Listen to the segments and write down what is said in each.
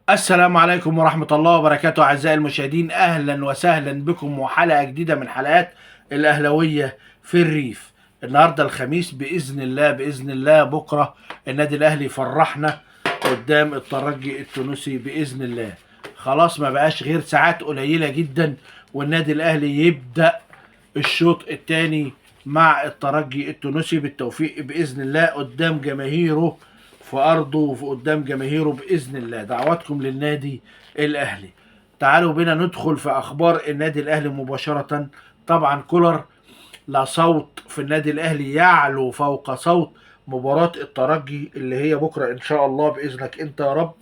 السلام عليكم ورحمة الله وبركاته أعزائي المشاهدين، أهلا وسهلا بكم وحلقة جديدة من حلقات الأهلوية في الريف. النهاردة الخميس بإذن الله بكرة النادي الأهلي فرحنا قدام الترجي التونسي بإذن الله. خلاص ما بقاش غير ساعات قليلة جدا والنادي الأهلي يبدأ الشوط الثاني مع الترجي التونسي بالتوفيق بإذن الله قدام جماهيره في أرضه وفي قدام جماهيره بإذن الله. دعواتكم للنادي الأهلي. تعالوا بنا ندخل في أخبار النادي الأهلي مباشرة. طبعا كولر لا صوت في النادي الأهلي يعلو فوق صوت مباراة الترجي اللي هي بكرة إن شاء الله بإذنك أنت يا رب.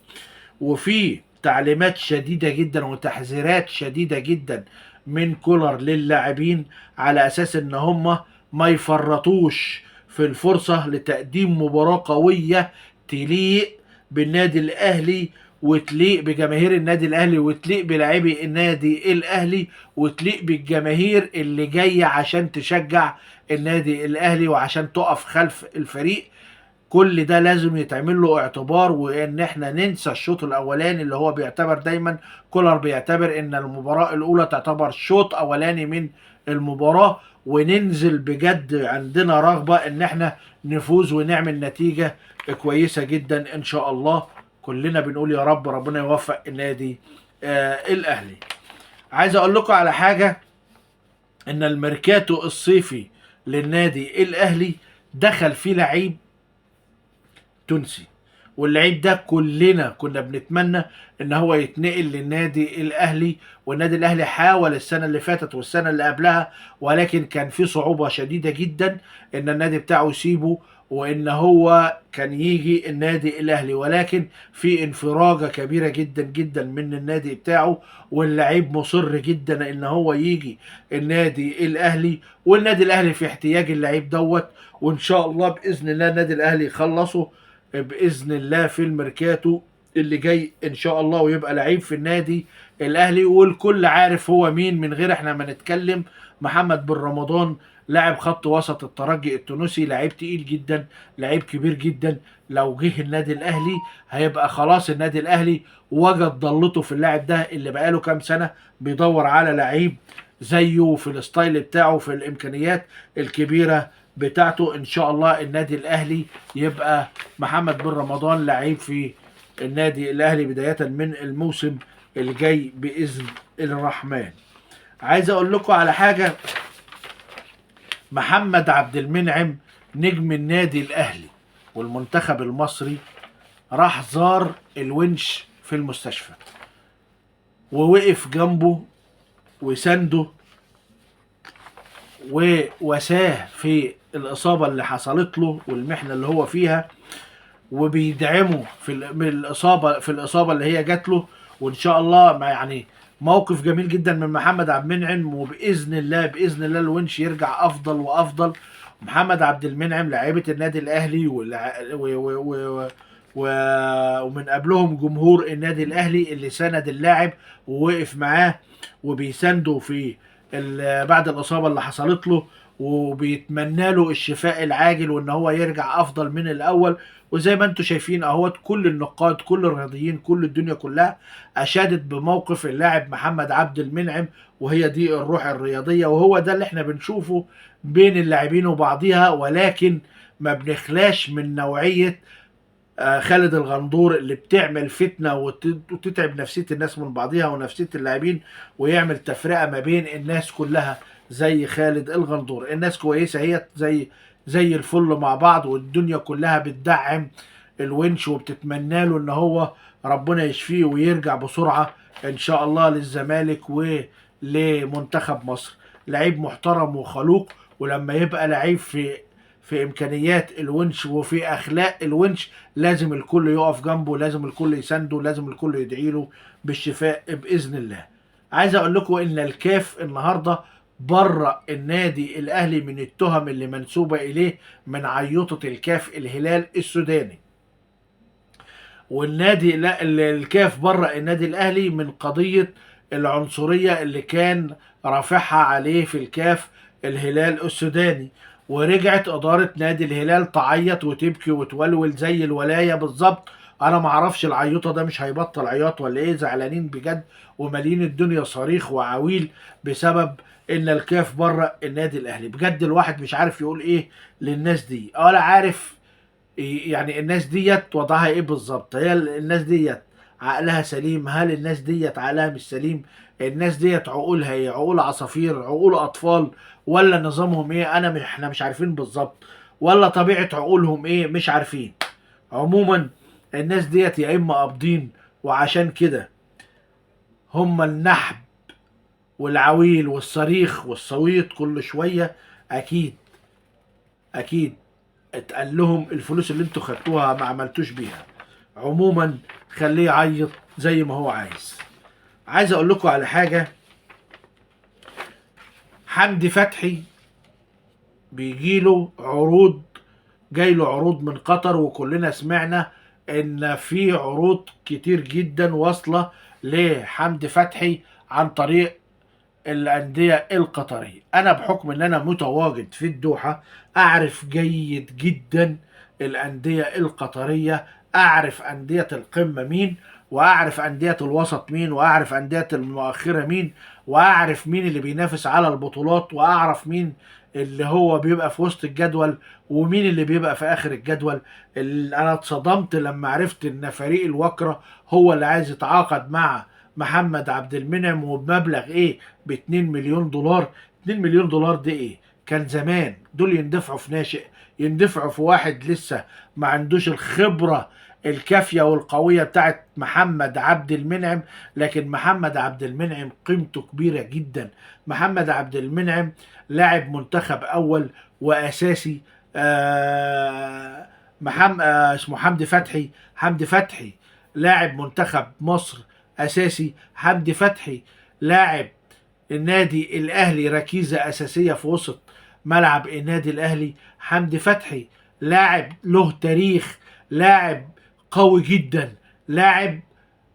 وفي تعليمات شديدة جدا وتحذيرات شديدة جدا من كولر للاعبين على اساس ان هم ما يفرطوش في الفرصة لتقديم مباراة قوية تليق بالنادي الاهلي وتليق بجماهير النادي الاهلي وتليق بلاعبي النادي الاهلي وتليق بالجماهير اللي جاية عشان تشجع النادي الاهلي وعشان تقف خلف الفريق. كل ده لازم يتعمل له اعتبار وان احنا ننسى الشوط الاولاني اللي هو بيعتبر دايما كولر بيعتبر ان المباراة الاولى تعتبر شوط اولاني من المباراة، وننزل بجد عندنا رغبة ان احنا نفوز ونعمل نتيجة كويسة جدا ان شاء الله. كلنا بنقول يا رب ربنا يوفق النادي الاهلي. عايز اقول لكم على حاجة، ان الميركاتو الصيفي للنادي الاهلي دخل فيه لعيب تونسي، واللعيب ده كلنا كنا بنتمنى ان هو يتنقل للنادي الاهلي. والنادي الاهلي حاول السنه اللي فاتت والسنه اللي قبلها، ولكن كان في صعوبه شديده جدا ان النادي بتاعه يسيبه وان هو كان يجي النادي الاهلي، ولكن في انفراجه كبيره جدا جدا من النادي بتاعه، واللعيب مصر جدا ان هو يجي النادي الاهلي. والنادي الاهلي في احتياج اللعيب دوت، وان شاء الله باذن الله النادي الاهلي يخلصه باذن الله في الميركاتو اللي جاي ان شاء الله، ويبقى لعيب في النادي الاهلي والكل عارف هو مين من غير احنا ما نتكلم. محمد بن رمضان لاعب خط وسط الترجي التونسي، لعيب تقيل جدا، لعيب كبير جدا. لو جه النادي الاهلي هيبقى خلاص النادي الاهلي وجد ضلته في اللاعب ده اللي بقاله كام سنه بيدور على لعيب زيه في الستايل بتاعه في الامكانيات الكبيره بتاعته. ان شاء الله النادي الاهلي يبقى محمد بن رمضان لعيب في النادي الاهلي بداية من الموسم الجاي باذن الرحمن. عايز اقول لكم على حاجة، محمد عبد المنعم نجم النادي الاهلي والمنتخب المصري راح زار الونش في المستشفى ووقف جنبه وسنده ووساه في الإصابة اللي حصلت له والمحنة اللي هو فيها، وبيدعمه من الإصابة اللي هي جات له. وإن شاء الله ما يعني موقف جميل جدا من محمد عبد المنعم، وبإذن الله الونش يرجع أفضل وأفضل. محمد عبد المنعم لعيبة النادي الأهلي ومن قبلهم جمهور النادي الأهلي اللي سند اللاعب ووقف معاه وبيسنده في بعد الإصابة اللي حصلت له، وبيتمنى له الشفاء العاجل وان هو يرجع افضل من الاول. وزي ما انتم شايفين اهوت كل النقاد كل الرياضيين كل الدنيا كلها اشادت بموقف اللاعب محمد عبد المنعم، وهي دي الروح الرياضية وهو ده اللي احنا بنشوفه بين اللاعبين وبعضها. ولكن ما بنخلاش من نوعية خالد الغندور اللي بتعمل فتنة وتتعب نفسية الناس من بعضها ونفسية اللاعبين ويعمل تفرقة ما بين الناس كلها. زي خالد الغندور الناس كويسة هي زي الفل مع بعض، والدنيا كلها بتدعم الونش وبتتمنى له ان هو ربنا يشفيه ويرجع بسرعة ان شاء الله للزمالك ولمنتخب مصر. لعيب محترم وخلوق، ولما يبقى لعيب في امكانيات الونش وفي اخلاق الونش لازم الكل يقف جنبه، لازم الكل يسنده، لازم الكل يدعي له بالشفاء باذن الله. عايز اقول لكم ان الكاف النهارده بره النادي الاهلي من التهم اللي منسوبه اليه من عيوطه الكاف الهلال السوداني. والنادي لا الكاف بره النادي الاهلي من قضيه العنصريه اللي كان رافعها عليه في الكاف الهلال السوداني. ورجعت اداره نادي الهلال تعيط وتبكي وتولول زي الولايه بالظبط، انا ما اعرفش العيوطه ده مش هيبطل عياط ولا ايه، زعلانين بجد ومالين الدنيا صريخ وعويل بسبب ان الكاف بره النادي الاهلي. بجد الواحد مش عارف يقول ايه للناس دي، ولا عارف يعني الناس ديت وضعها ايه بالظبط. هي الناس ديت عقلها سليم؟ هل الناس ديت عقلها مش سليم؟ الناس ديت عقولها ايه؟ عقول عصافير؟ عقول اطفال؟ ولا نظامهم ايه؟ احنا مش عارفين بالظبط، ولا طبيعة عقولهم ايه؟ مش عارفين. عموما الناس ديت يا اما قابضين، وعشان كده هم النحب والعويل والصريخ والصويت كل شوية. اكيد اكيد اتقال لهم الفلوس اللي انتوا خدتوها ما عملتوش بيها. عموما خليه يعيط زي ما هو عايز. عايز اقول لكم على حاجة. حمدي فتحي بيجيله عروض، جاي له عروض من قطر، وكلنا سمعنا ان في عروض كتير جدا واصلة لحمدي فتحي عن طريق الأندية القطرية. أنا بحكم إن أنا متواجد في الدوحة أعرف جيد جدا الأندية القطرية، أعرف أندية القمة مين، وأعرف أندية الوسط مين، وأعرف أندية المؤخرة مين، وأعرف مين اللي بينافس على البطولات، وأعرف مين اللي هو بيبقى في وسط الجدول، ومين اللي بيبقى في آخر الجدول. أنا اتصدمت لما عرفت إن فريق الوكرة هو اللي عايز يتعاقد مع محمد عبد المنعم، وبمبلغ ايه؟ ب 2 مليون دولار. 2 مليون دولار دي ايه؟ كان زمان دول يندفعوا في ناشئ، يندفعوا في واحد لسه ما عندوش الخبرة الكافية والقوية بتاعت محمد عبد المنعم. لكن محمد عبد المنعم قيمته كبيرة جدا. محمد عبد المنعم لاعب منتخب اول واساسي. محمد اسمه حمدي فتحي. حمدي فتحي لاعب منتخب مصر اساسي. حمدي فتحي لاعب النادي الاهلي ركيزه اساسيه في وسط ملعب النادي الاهلي. حمدي فتحي لاعب له تاريخ، لاعب قوي جدا، لاعب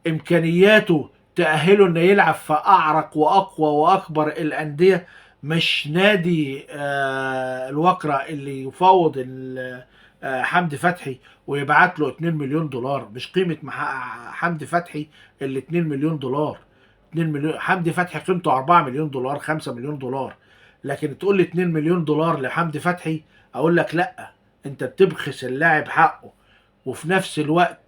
امكانياته تأهله انه يلعب في اعرق واقوى واكبر الانديه. مش نادي الوكرة اللي يفاوض حمدي فتحي ويبعت له 2 مليون دولار. مش قيمة حمدي فتحي اللي 2 مليون دولار. 2 مليون حمدي فتحي قيمته 4 مليون دولار، 5 مليون دولار. لكن تقول لي 2 مليون دولار لحمدي فتحي، اقول لك لا، انت بتبخس اللاعب حقه. وفي نفس الوقت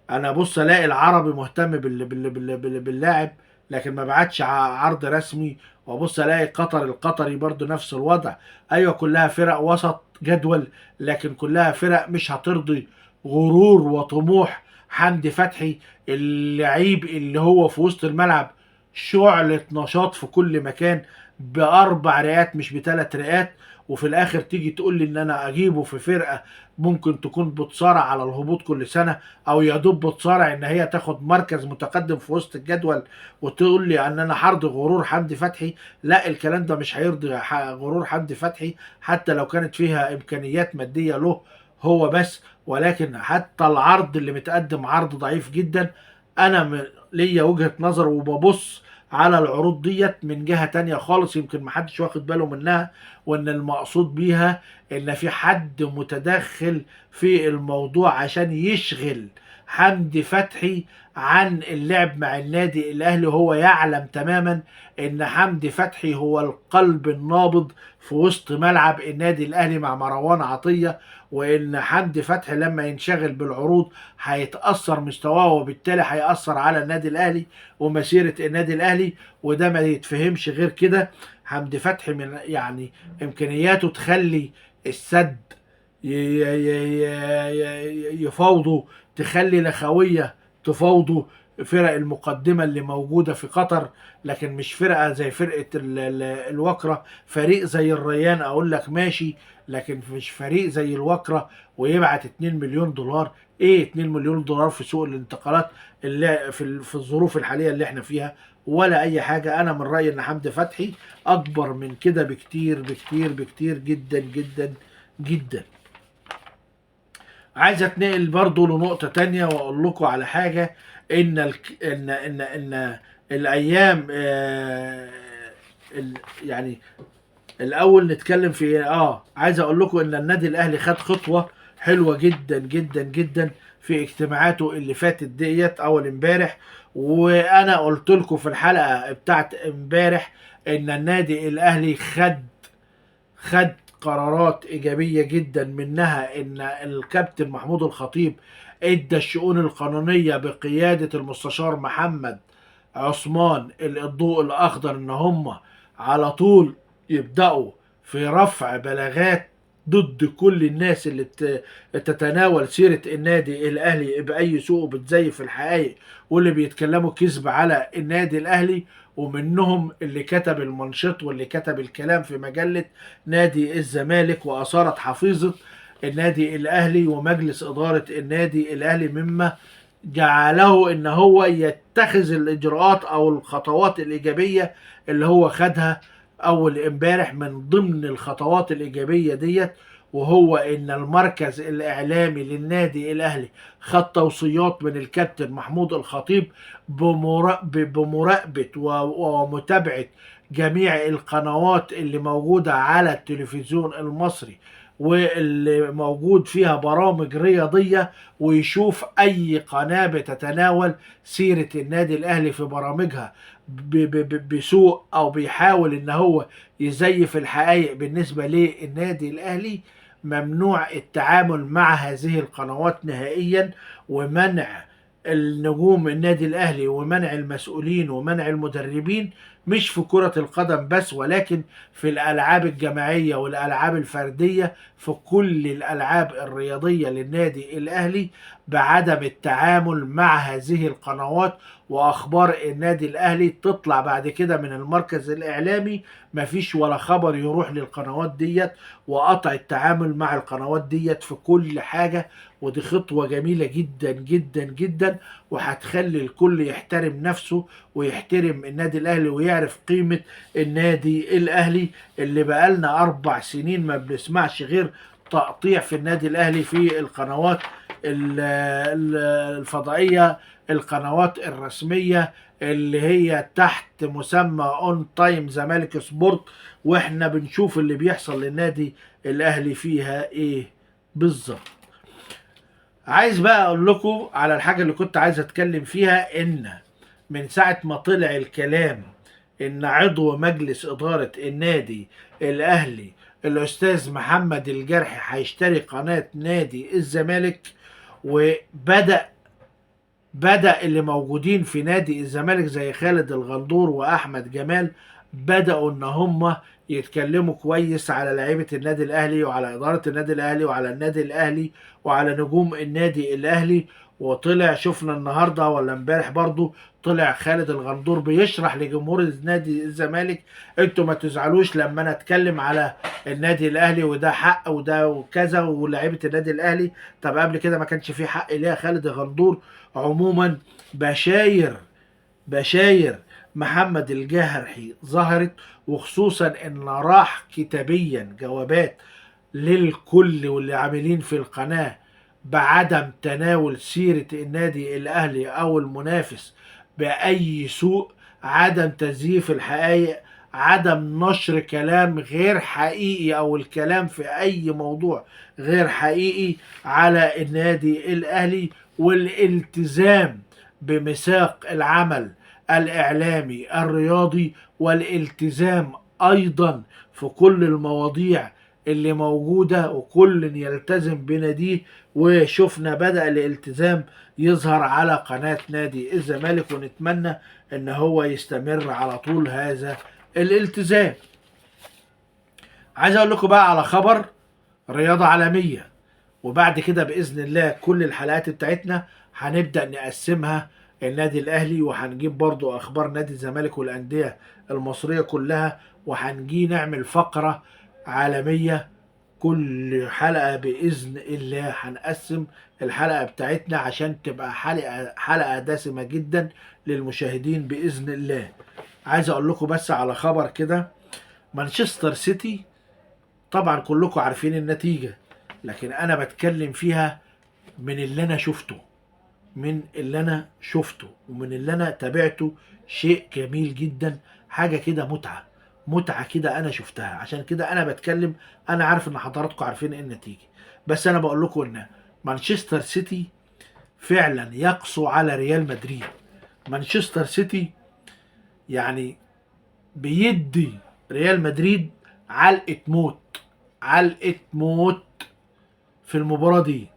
انا بص الاقي العربي مهتم باللاعب لكن ما بعتش عرض رسمي، وابص الاقي قطر القطري برضو نفس الوضع. ايوه كلها فرق وسط جدول، لكن كلها فرق مش هترضي غرور وطموح حمدي فتحي. اللعيب اللي هو في وسط الملعب شعلة نشاط في كل مكان، باربع رئات مش بثلاث رئات. وفي الاخر تيجي تقول لي ان انا اجيبه في فرقه ممكن تكون بتصارع على الهبوط كل سنه، او يا دوب بتصارع ان هي تاخد مركز متقدم في وسط الجدول، وتقول لي ان انا هرضي غرور حمدي فتحي. لا، الكلام ده مش هيرضي غرور حمدي فتحي حتى لو كانت فيها امكانيات ماديه له هو بس. ولكن حتى العرض اللي متقدم عرض ضعيف جدا. انا ليا وجهة نظر وببص على العروض ديت من جهة تانية خالص يمكن محدش واخد باله منها، وان المقصود بيها ان في حد متدخل في الموضوع عشان يشغل حمدي فتحي عن اللعب مع النادي الاهلي. هو يعلم تماما ان حمدي فتحي هو القلب النابض في وسط ملعب النادي الاهلي مع مروان عطية، وان حمدي فتحي لما ينشغل بالعروض هيتأثر مستواه، وبالتالي هيأثر على النادي الاهلي ومسيرة النادي الاهلي. وده ما يتفهمش غير كده. حمدي فتحي من يعني امكانياته تخلي السد يفاوضوا، تخلي الاخويه تفاوضوا فرق المقدمه اللي موجوده في قطر. لكن مش فرقه زي فرقه الوكره. فريق زي الريان اقول لك ماشي، لكن مش فريق زي الوكره ويبعت 2 مليون دولار. ايه 2 مليون دولار في سوق الانتقالات اللي في الظروف الحاليه اللي احنا فيها؟ ولا اي حاجه. انا من رايي ان حمدي فتحي اكبر من كده بكتير بكتير بكتير جدا جدا جدا. عايز اتنقل برضو لنقطة تانية واقول لكم على حاجة. ان ان الايام يعني الاول نتكلم في عايز اقول لكم ان النادي الاهلي خد خطوة حلوة جدا جدا جدا في اجتماعاته اللي فاتت ديت اول امبارح. وانا قلت لكم في الحلقة بتاعت امبارح ان النادي الاهلي خد قرارات ايجابيه جدا، منها ان الكابتن محمود الخطيب ادى الشؤون القانونيه بقياده المستشار محمد عثمان الضوء الاخضر ان هم على طول يبداوا في رفع بلاغات ضد كل الناس اللي تتناول سيرة النادي الأهلي بأي سوء وبتزيف الحقائق، واللي بيتكلموا كذب على النادي الأهلي. ومنهم اللي كتب المنشط واللي كتب الكلام في مجلة نادي الزمالك، وأثارت حفيظة النادي الأهلي ومجلس إدارة النادي الأهلي، مما جعله ان هو يتخذ الاجراءات او الخطوات الايجابيه اللي هو خدها اول امبارح. من ضمن الخطوات الايجابيه ديت وهو ان المركز الاعلامي للنادي الاهلي خد توصيات من الكابتن محمود الخطيب بمراقبه ومتابعه جميع القنوات اللي موجوده على التلفزيون المصري واللي موجود فيها برامج رياضيه، ويشوف اي قناة بتتناول سيرة النادي الاهلي في برامجها بسوء او بيحاول ان هو يزيف الحقائق بالنسبة للنادي الاهلي. ممنوع التعامل مع هذه القنوات نهائيا، ومنع النجوم النادي الاهلي ومنع المسؤولين ومنع المدربين، مش في كرة القدم بس ولكن في الالعاب الجماعية والالعاب الفردية، في كل الالعاب الرياضية للنادي الاهلي، بعدم التعامل مع هذه القنوات. واخبار النادي الاهلي تطلع بعد كده من المركز الاعلامي، مفيش ولا خبر يروح للقنوات ديت، وقطع التعامل مع القنوات ديت في كل حاجة. ودي خطوة جميلة جدا جدا جدا، وهتخلي الكل يحترم نفسه ويحترم النادي الاهلي ويعرف قيمة النادي الاهلي، اللي بقالنا 4 سنين ما بنسمعش غير تقطيع في النادي الاهلي في القنوات الفضائية، القنوات الرسمية اللي هي تحت مسمى اون تايم زمالك سبورت. واحنا بنشوف اللي بيحصل للنادي الاهلي فيها ايه بالظبط. عايز بقى اقول لكم على الحاجة اللي كنت عايز اتكلم فيها، ان من ساعة ما طلع الكلام ان عضو مجلس ادارة النادي الاهلي الاستاذ محمد الجرحي هيشتري قناة نادي الزمالك، بدأ اللي موجودين في نادي الزمالك زي خالد الغندور واحمد جمال بدأوا ان هم يتكلموا كويس على لعيبة النادي الاهلي وعلى ادارة النادي الاهلي وعلى النادي الاهلي وعلى نجوم النادي الاهلي. وطلع شفنا النهارده ولا امبارح برضو طلع خالد الغندور بيشرح لجمهور نادي الزمالك، انتوا ما تزعلوش لما انا اتكلم على النادي الاهلي وده حق وده وكذا ولاعيبه النادي الاهلي. طب قبل كده ما كانش في حق ليه يا خالد الغندور؟ عموما بشاير محمد الجرحي ظهرت، وخصوصا ان راح كتابيا جوابات للكل واللي عاملين في القناة بعدم تناول سيرة النادي الأهلي أو المنافس بأي سوء، عدم تزييف الحقائق، عدم نشر كلام غير حقيقي أو الكلام في أي موضوع غير حقيقي على النادي الأهلي، والالتزام بميثاق العمل الإعلامي الرياضي، والالتزام أيضا في كل المواضيع اللي موجودة وكل يلتزم بناديه. وشفنا بدأ الالتزام يظهر على قناة نادي الزمالك، ونتمنى ان هو يستمر على طول هذا الالتزام. عايز اقول لكم بقى على خبر رياضة عالمية، وبعد كده بإذن الله كل الحلقات بتاعتنا هنبدأ نقسمها النادي الأهلي، وهنجيب برضو أخبار نادي الزمالك والأندية المصرية كلها، وهنجي نعمل فقرة عالمية كل حلقة بإذن الله. هنقسم الحلقة بتاعتنا عشان تبقى حلقة دسمة جدا للمشاهدين بإذن الله. عايز أقول لكم بس على خبر كده، مانشستر سيتي طبعا كلكم عارفين النتيجة، لكن أنا بتكلم فيها من اللي أنا شفته ومن اللي أنا تابعته. شيء جميل جدا، حاجة كده متعة كده أنا شفتها، عشان كده أنا بتكلم. أنا عارف إن حضراتكم عارفين إيه النتيجة، بس أنا بقول لكم إن مانشستر سيتي فعلا يقسو على ريال مدريد. مانشستر سيتي يعني بيدي ريال مدريد علقة موت، علقة موت في المباراة دي.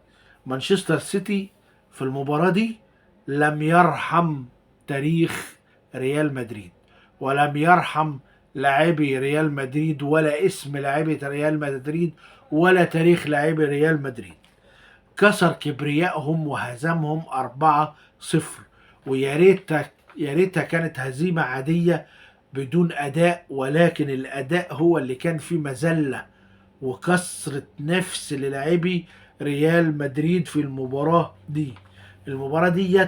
مانشستر سيتي في المباراة دي لم يرحم تاريخ ريال مدريد، ولم يرحم لاعبي ريال مدريد، ولا اسم لاعبي ريال مدريد، ولا تاريخ لاعبي ريال مدريد. كسر كبريائهم وهزمهم 4-0. ويا ريتها، يا ريتها كانت هزيمة عادية بدون أداء، ولكن الأداء هو اللي كان فيه مذلة وكسرة نفس للاعبي ريال مدريد في المباراة دي. المباراة دي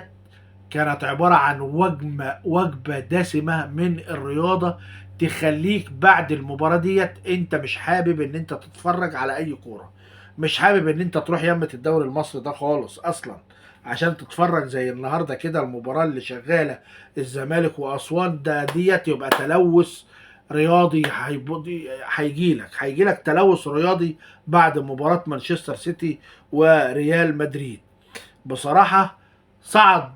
كانت عبارة عن وجبة دسمة من الرياضة، تخليك بعد المباراة ديت انت مش حابب ان انت تتفرج على اي كورة، مش حابب ان انت تروح يمة الدوري المصري ده خالص اصلا عشان تتفرج زي النهاردة كده المباراة اللي شغالة الزمالك واسوان ده. ديت يبقى تلوث رياضي، هيجيلك تلوث رياضي بعد مباراة مانشستر سيتي وريال مدريد. بصراحة صعد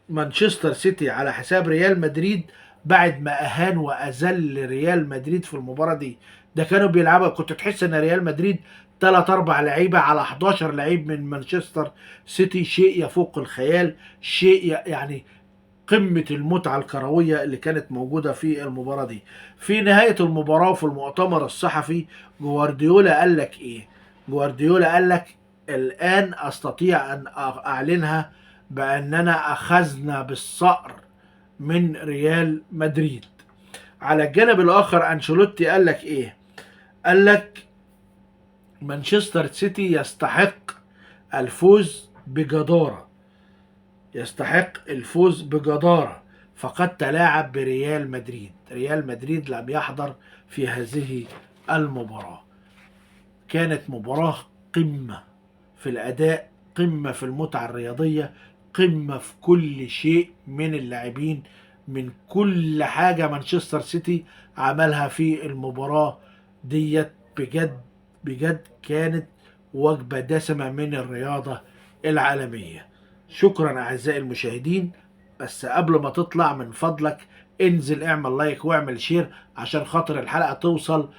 مانشستر سيتي على حساب ريال مدريد بعد ما اهان واذل ريال مدريد في المباراه دي. ده كانوا بيلعبوا، كنت تحس ان ريال مدريد 3 4 لعيبه على 11 لعيب من مانشستر سيتي. شيء يفوق الخيال، شيء يعني قمة المتعة الكروية اللي كانت موجودة في المباراة دي. في نهاية المباراة في المؤتمر الصحفي جوارديولا قال لك ايه؟ جوارديولا قال لك الآن أستطيع أن أعلنها بأننا أخذنا بالصقر من ريال مدريد. على الجانب الآخر أنشيلوتي قال لك إيه؟ قال لك مانشستر سيتي يستحق الفوز بجدارة، يستحق الفوز بجدارة، فقد تلاعب بريال مدريد. ريال مدريد لم يحضر في هذه المباراة. كانت مباراة قمة في الأداء، قمة في المتعة الرياضية، قمة في كل شيء من اللاعبين، من كل حاجة مانشستر سيتي عملها في المباراة ديت. بجد بجد كانت وجبة دسمة من الرياضة العالمية. شكرا أعزائي المشاهدين. بس قبل ما تطلع من فضلك انزل اعمل لايك واعمل شير عشان خاطر الحلقة توصل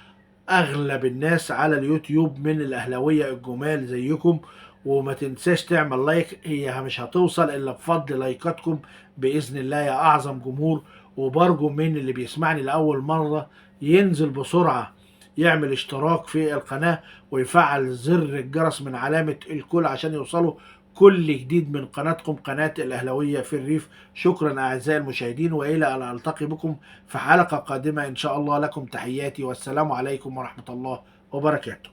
اغلب الناس على اليوتيوب من الاهلاويه الجمال زيكم. وما تنساش تعمل لايك، هي مش هتوصل الا بفضل لايكاتكم باذن الله يا اعظم جمهور. وبرجو من اللي بيسمعني لاول مره ينزل بسرعه يعمل اشتراك في القناه ويفعل زر الجرس من علامه الكل عشان يوصلوا كل جديد من قناتكم، قناة الأهلاوية في الريف. شكرا أعزائي المشاهدين، وإلى أن ألتقي بكم في حلقة قادمة إن شاء الله. لكم تحياتي والسلام عليكم ورحمة الله وبركاته.